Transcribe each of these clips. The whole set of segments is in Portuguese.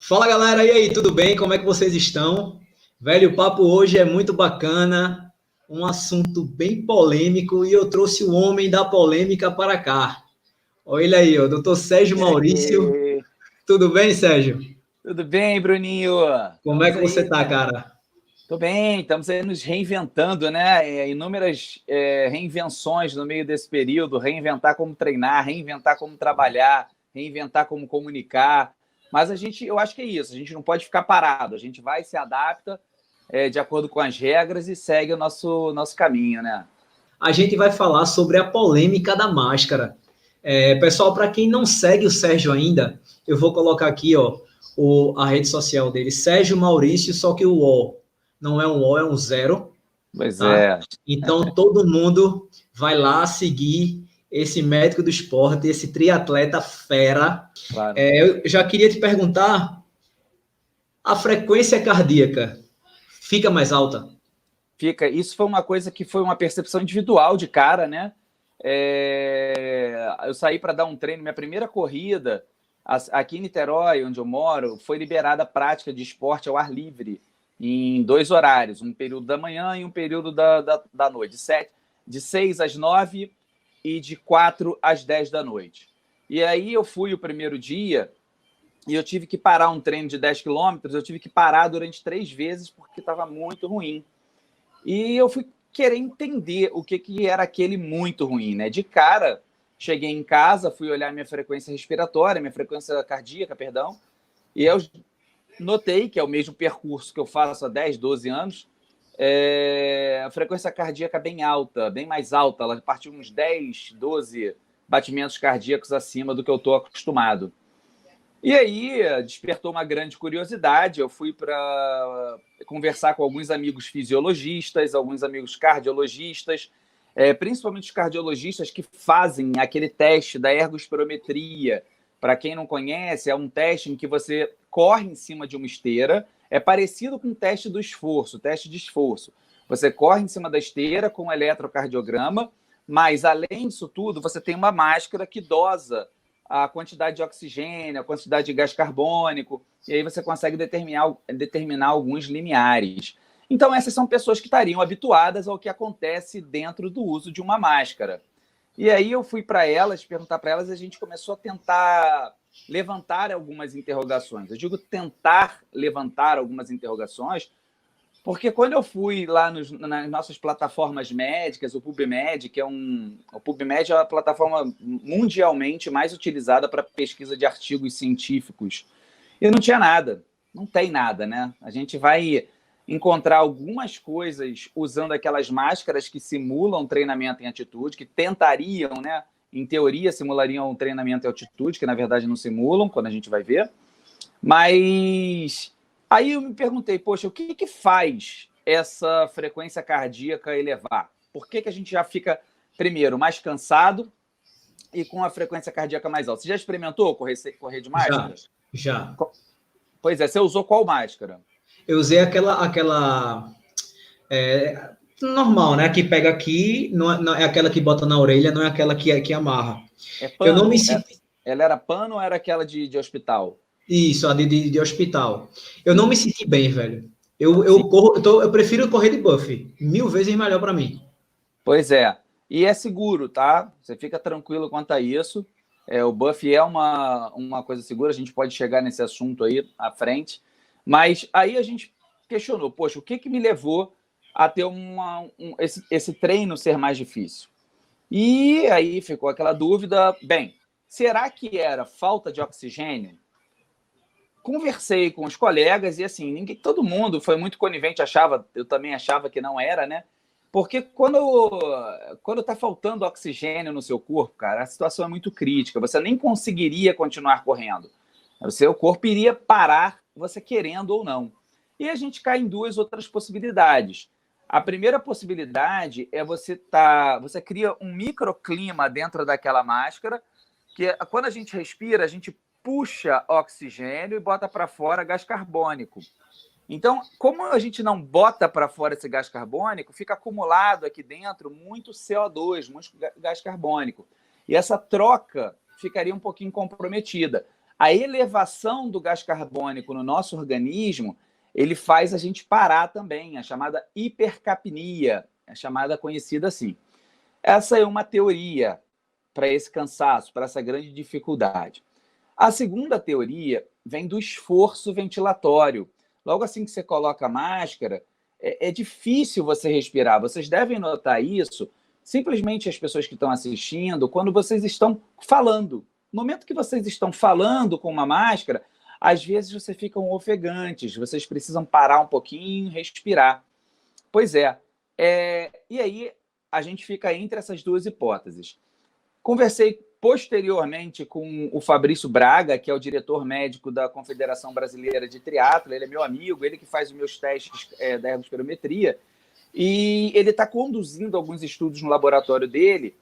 Fala galera, e aí, tudo bem? Como é que vocês estão? Velho, o papo hoje é muito bacana, um assunto bem polêmico e eu trouxe o homem da polêmica para cá. Olha ele aí, o doutor Sérgio E Maurício. aí? Tudo bem, Sérgio? Tudo bem, Bruninho? Como é Estamos que você aí, tá, né? cara? Tô bem, estamos aí nos reinventando, né? Inúmeras reinvenções no meio desse período, reinventar como treinar, reinventar como trabalhar, reinventar como comunicar. Mas eu acho que é isso, a gente não pode ficar parado, a gente vai, se adapta de acordo com as regras e segue o nosso caminho, né? A gente vai falar sobre a polêmica da máscara. Pessoal, para quem não segue o Sérgio ainda, eu vou colocar aqui, ó, a rede social dele, Sérgio Maurício, só que o O não é um O, é um zero. Pois Tá? é, Então, todo mundo vai lá seguir esse médico do esporte, esse triatleta fera. claro. Eu já queria te perguntar, a frequência cardíaca fica mais alta? Isso foi uma coisa que foi uma percepção individual de cara, né? Eu saí para dar um treino, minha primeira corrida aqui em Niterói, onde eu moro, foi liberada a prática de esporte ao ar livre em dois horários, um período da manhã e um período da noite, de 6 às 9 e de 4 às 10 da noite. E aí eu fui o primeiro dia e eu tive que parar um treino de 10 quilômetros, eu tive que parar durante 3 vezes porque estava muito ruim. E eu fui querer entender o que era aquele muito ruim, né? De cara, cheguei em casa, fui olhar minha frequência respiratória, minha frequência cardíaca, perdão, e eu notei que é o mesmo percurso que eu faço há 10, 12 anos, a frequência cardíaca bem alta, bem mais alta, ela partiu uns 10, 12 batimentos cardíacos acima do que eu estou acostumado. E aí despertou uma grande curiosidade. Eu fui para conversar com alguns amigos fisiologistas, alguns amigos cardiologistas, principalmente os cardiologistas que fazem aquele teste da ergospirometria. Para quem não conhece, é um teste em que você corre em cima de uma esteira. É parecido com o teste do esforço, teste de esforço. Você corre em cima da esteira com um eletrocardiograma, mas além disso tudo, você tem uma máscara que dosa a quantidade de oxigênio, a quantidade de gás carbônico, e aí você consegue determinar alguns limiares. Então, essas são pessoas que estariam habituadas ao que acontece dentro do uso de uma máscara. E aí eu fui para elas, perguntar para elas, e a gente começou a tentar levantar algumas interrogações. Eu digo tentar levantar algumas interrogações, porque quando eu fui lá nas nossas plataformas médicas, o PubMed, o PubMed é a plataforma mundialmente mais utilizada para pesquisa de artigos científicos, e não tinha nada, não tem nada, né? A gente vai encontrar algumas coisas usando aquelas máscaras que simulam treinamento em altitude, que tentariam, né? Em teoria, simulariam um treinamento em altitude, que na verdade não simulam, quando a gente vai ver. Mas aí eu me perguntei, poxa, o que faz essa frequência cardíaca elevar? Por que a gente já fica, primeiro, mais cansado e com a frequência cardíaca mais alta? Você já experimentou correr de Já, máscara? já. Pois é, você usou qual máscara? Eu usei aquela normal, né? Que pega aqui, não é aquela que bota na orelha, não é aquela que amarra. É Eu não me pano? senti. Ela era pano ou era aquela de hospital? Isso, a de hospital. Eu não me Sim, senti bem, velho. sim. Eu prefiro correr de buff. 1000 vezes melhor para mim. Pois é. E é seguro, tá? Você fica tranquilo quanto a isso. O buff é uma coisa segura, a gente pode chegar nesse assunto aí à frente. Mas aí a gente questionou, poxa, o que me levou a ter esse treino ser mais difícil? E aí ficou aquela dúvida, bem, será que era falta de oxigênio? Conversei com os colegas e assim, todo mundo foi muito conivente, eu também achava que não era, né? Porque quando tá faltando oxigênio no seu corpo, cara, a situação é muito crítica. Você nem conseguiria continuar correndo. O seu corpo iria parar, você querendo ou não. E a gente cai em duas outras possibilidades. A primeira possibilidade é você cria um microclima dentro daquela máscara, que quando a gente respira, a gente puxa oxigênio e bota para fora gás carbônico. Então, como a gente não bota para fora esse gás carbônico, fica acumulado aqui dentro muito CO2, muito gás carbônico. E essa troca ficaria um pouquinho comprometida. A elevação do gás carbônico no nosso organismo, ele faz a gente parar também, a chamada hipercapnia, a chamada conhecida assim. Essa é uma teoria para esse cansaço, para essa grande dificuldade. A segunda teoria vem do esforço ventilatório. Logo assim que você coloca a máscara, é difícil você respirar. Vocês devem notar isso, simplesmente as pessoas que estão assistindo, quando vocês estão falando. No momento que vocês estão falando com uma máscara, às vezes vocês ficam ofegantes, vocês precisam parar um pouquinho, respirar. Pois é. E aí a gente fica entre essas duas hipóteses. Conversei posteriormente com o Fabrício Braga, que é o diretor médico da Confederação Brasileira de Triatlo. Ele é meu amigo, ele que faz os meus testes da ergospirometria, e ele está conduzindo alguns estudos no laboratório dele,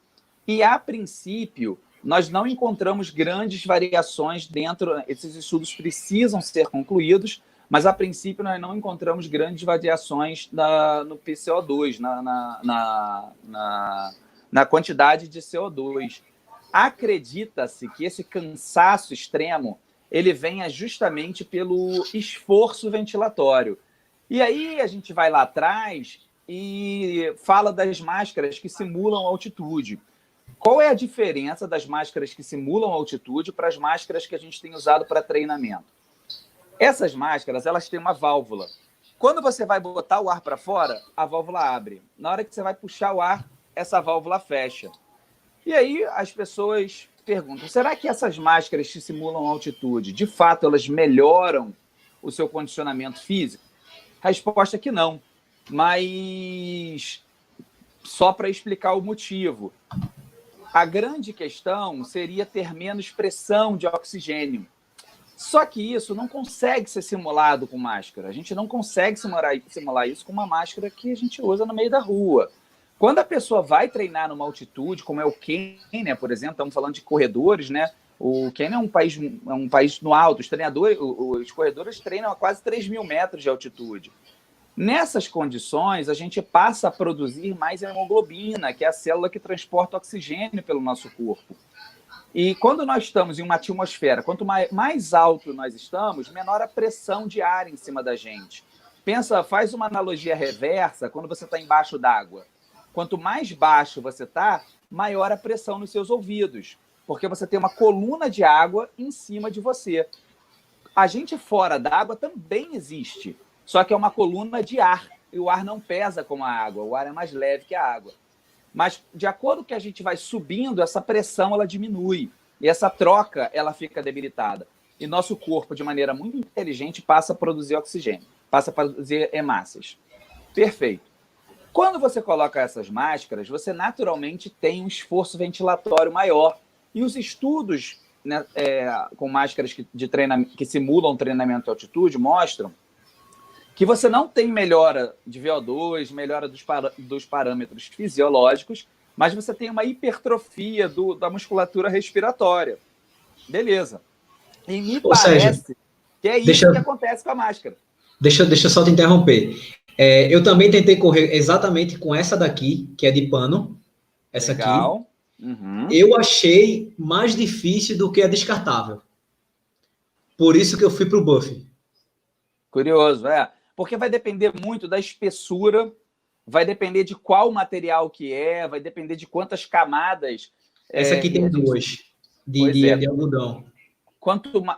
e a princípio nós não encontramos grandes variações dentro. Esses estudos precisam ser concluídos, mas a princípio nós não encontramos grandes variações no PCO2, na quantidade de CO2. Acredita-se que esse cansaço extremo ele venha justamente pelo esforço ventilatório. E aí a gente vai lá atrás e fala das máscaras que simulam altitude. Qual é a diferença das máscaras que simulam altitude para as máscaras que a gente tem usado para treinamento? Essas máscaras, elas têm uma válvula. Quando você vai botar o ar para fora, a válvula abre. Na hora que você vai puxar o ar, essa válvula fecha. E aí as pessoas perguntam, será que essas máscaras que simulam altitude, de fato, elas melhoram o seu condicionamento físico? A resposta é que não. Mas só para explicar o motivo. A grande questão seria ter menos pressão de oxigênio. Só que isso não consegue ser simulado com máscara. A gente não consegue simular isso com uma máscara que a gente usa no meio da rua. Quando a pessoa vai treinar numa altitude, como é o Quênia, por exemplo, estamos falando de corredores, né? O Quênia é um país no alto. Os corredores treinam a quase 3.000 metros de altitude. Nessas condições, a gente passa a produzir mais hemoglobina, que é a célula que transporta oxigênio pelo nosso corpo. E quando nós estamos em uma atmosfera, quanto mais alto nós estamos, menor a pressão de ar em cima da gente. Faz uma analogia reversa quando você está embaixo d'água. Quanto mais baixo você está, maior a pressão nos seus ouvidos, porque você tem uma coluna de água em cima de você. A gente fora d'água também existe, só que é uma coluna de ar, e o ar não pesa como a água, o ar é mais leve que a água. Mas, de acordo com que a gente vai subindo, essa pressão ela diminui, e essa troca ela fica debilitada. E nosso corpo, de maneira muito inteligente, passa a produzir oxigênio, passa a produzir hemácias. Perfeito. Quando você coloca essas máscaras, você naturalmente tem um esforço ventilatório maior. E os estudos, né, com máscaras que simulam treinamento de altitude mostram que você não tem melhora de VO2, melhora dos parâmetros fisiológicos, mas você tem uma hipertrofia da musculatura respiratória. Beleza. E me parece que é isso que acontece com a máscara. Deixa eu só te interromper. Eu também tentei correr exatamente com essa daqui, que é de pano. Essa Legal. Aqui. Uhum. Eu achei mais difícil do que a descartável. Por isso que eu fui para o buff. Curioso, porque vai depender muito da espessura, vai depender de qual material que vai depender de quantas camadas. Essa aqui tem duas, de algodão.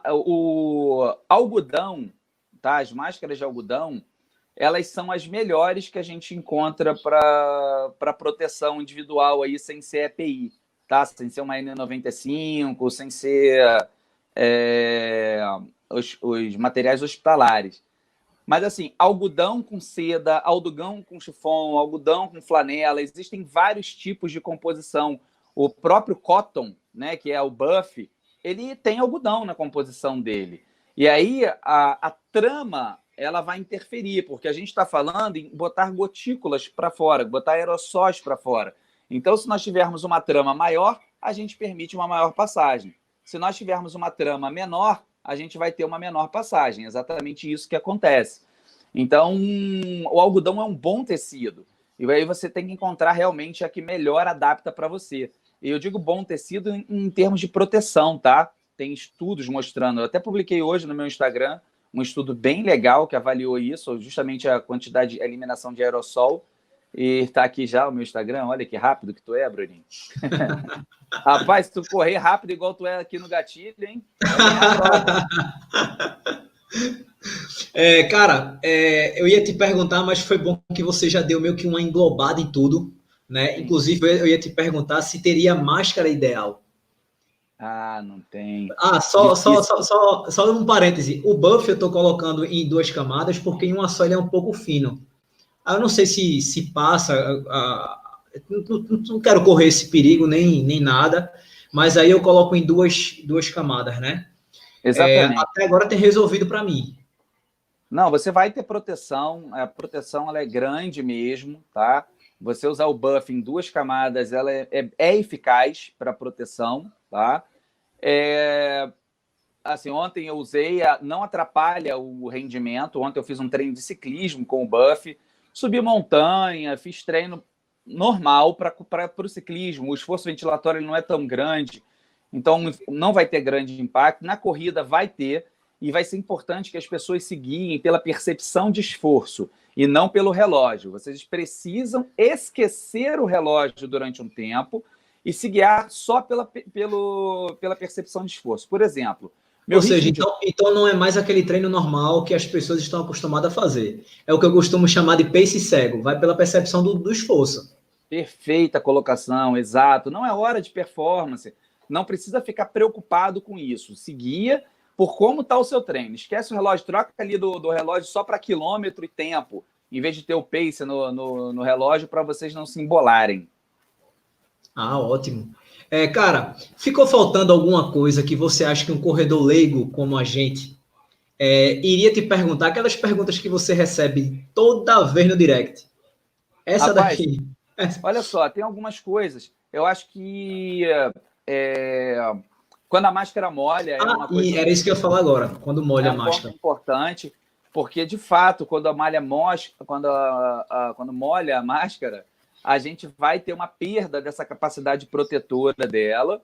O algodão, tá? As máscaras de algodão, elas são as melhores que a gente encontra para proteção individual, aí, sem ser EPI, tá? Sem ser uma N95, sem ser os materiais hospitalares. Mas, assim, algodão com seda, algodão com chiffon, algodão com flanela, existem vários tipos de composição. O próprio cotton, né, que é o buff, ele tem algodão na composição dele. E aí a trama ela vai interferir, porque a gente está falando em botar gotículas para fora, botar aerossóis para fora. Então, se nós tivermos uma trama maior, a gente permite uma maior passagem. Se nós tivermos uma trama menor, a gente vai ter uma menor passagem. Exatamente isso que acontece. Então, o algodão é um bom tecido. E aí você tem que encontrar realmente a que melhor adapta para você. E eu digo bom tecido em termos de proteção, tá? tem estudos mostrando, eu até publiquei hoje no meu Instagram um estudo bem legal que avaliou isso, justamente a quantidade de eliminação de aerossol, e está aqui já o meu Instagram, olha que rápido que tu é, Bruninho. Rapaz, se tu correr rápido igual tu é aqui no gatilho, hein? Cara, eu ia te perguntar, mas foi bom que você já deu meio que uma englobada em tudo, né? Sim. Inclusive, eu ia te perguntar se teria máscara ideal. Ah, não tem. Só um parêntese. O buff eu estou colocando em 2 camadas, porque em uma só ele é um pouco fino. Eu não sei se passa, não quero correr esse perigo nem nada, mas aí eu coloco em duas camadas, né? Exatamente. Até agora tem resolvido para mim. Não, você vai ter proteção, a proteção ela é grande mesmo, tá? Você usar o buff em 2 camadas, ela é eficaz para proteção, tá? Assim, ontem eu usei, não atrapalha o rendimento. Ontem eu fiz um treino de ciclismo com o buff, subi montanha, fiz treino normal para o ciclismo. O esforço ventilatório ele não é tão grande, então não vai ter grande impacto. Na corrida vai ter, e vai ser importante que as pessoas se guiem pela percepção de esforço e não pelo relógio. Vocês precisam esquecer o relógio durante um tempo e se guiar só pela percepção de esforço. Por exemplo, ou seja, então não é mais aquele treino normal que as pessoas estão acostumadas a fazer. É o que eu costumo chamar de pace cego, vai pela percepção do esforço. Perfeita colocação, exato. Não é hora de performance, não precisa ficar preocupado com isso. Se guia por como está o seu treino. Esquece o relógio, troca ali do relógio só para quilômetro e tempo, em vez de ter o pace no relógio, para vocês não se embolarem. Ah, ótimo. Cara, ficou faltando alguma coisa que você acha que um corredor leigo como a gente iria te perguntar? Aquelas perguntas que você recebe toda vez no direct. Essa Rapaz, daqui. Olha só, tem algumas coisas. Eu acho que quando a máscara molha é uma coisa... Era isso que eu ia falar agora, quando molha a máscara. É importante, porque, de fato, quando a malha mostra, quando molha a máscara, a gente vai ter uma perda dessa capacidade protetora dela.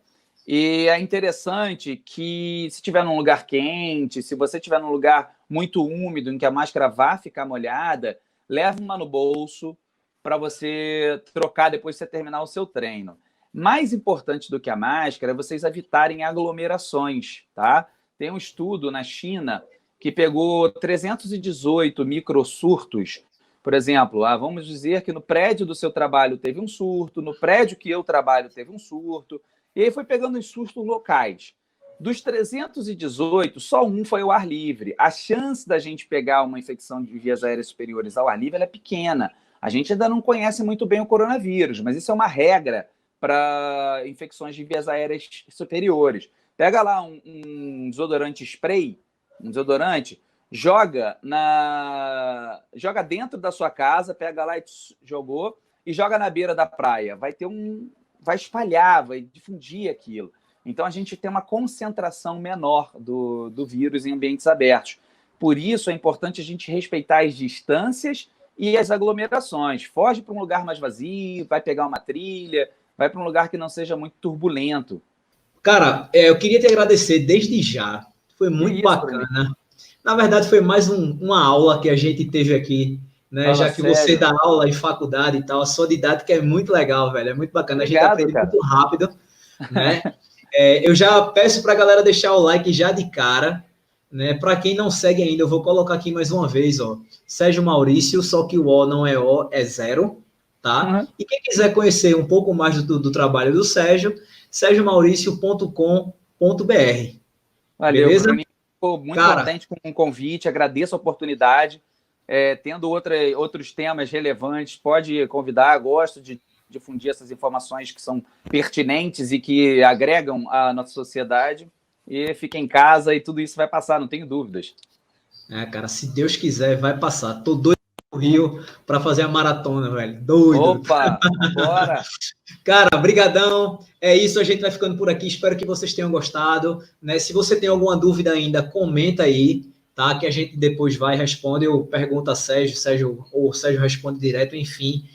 E é interessante que, se estiver num lugar quente, se você estiver num lugar muito úmido, em que a máscara vá ficar molhada, leve uma no bolso para você trocar depois que você terminar o seu treino. Mais importante do que a máscara é vocês evitarem aglomerações, tá? Tem um estudo na China que pegou 318 microsurtos. Por exemplo, vamos dizer que no prédio do seu trabalho teve um surto, no prédio que eu trabalho teve um surto, e aí foi pegando os surtos locais. Dos 318, só um foi ao ar livre. A chance da gente pegar uma infecção de vias aéreas superiores ao ar livre é pequena. A gente ainda não conhece muito bem o coronavírus, mas isso é uma regra para infecções de vias aéreas superiores. Pega lá um desodorante spray, um desodorante, joga dentro da sua casa, pega lá e jogou, e joga na beira da praia. Vai espalhar, vai difundir aquilo. Então, a gente tem uma concentração menor do vírus em ambientes abertos. Por isso, é importante a gente respeitar as distâncias e as aglomerações. Foge para um lugar mais vazio, vai pegar uma trilha, vai para um lugar que não seja muito turbulento. Cara, eu queria te agradecer desde já. Foi muito bacana. Na verdade, foi mais uma aula que a gente teve aqui, né? Já que você dá aula em faculdade e tal, a sua didática é muito legal, velho. É muito bacana. Obrigado, a gente aprende muito rápido, né? Eu já peço para a galera deixar o like já de cara, né? Para quem não segue ainda, eu vou colocar aqui mais uma vez, ó. Sérgio Maurício, só que o O não é O, é 0, tá? Uhum. E quem quiser conhecer um pouco mais do trabalho do Sérgio, sergiomaurício.com.br. Valeu, beleza? Estou muito contente com o convite, agradeço a oportunidade. Tendo outros temas relevantes, pode convidar, gosto de difundir essas informações que são pertinentes e que agregam à nossa sociedade. E fica em casa e tudo isso vai passar, não tenho dúvidas. Cara, se Deus quiser, vai passar. Tô doido no Rio para fazer a maratona, velho. Doido. Opa, bora! Cara, brigadão. É isso, a gente vai ficando por aqui. Espero que vocês tenham gostado, né? Se você tem alguma dúvida ainda, comenta aí, tá? Que a gente depois vai e responde. Eu pergunto a Sérgio, ou o Sérgio responde direto, enfim.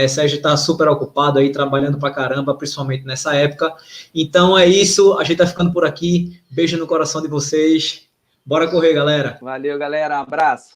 Sérgio está super ocupado aí, trabalhando pra caramba, principalmente nessa época. Então é isso, a gente tá ficando por aqui. Beijo no coração de vocês. Bora correr, galera. Valeu, galera. Um abraço.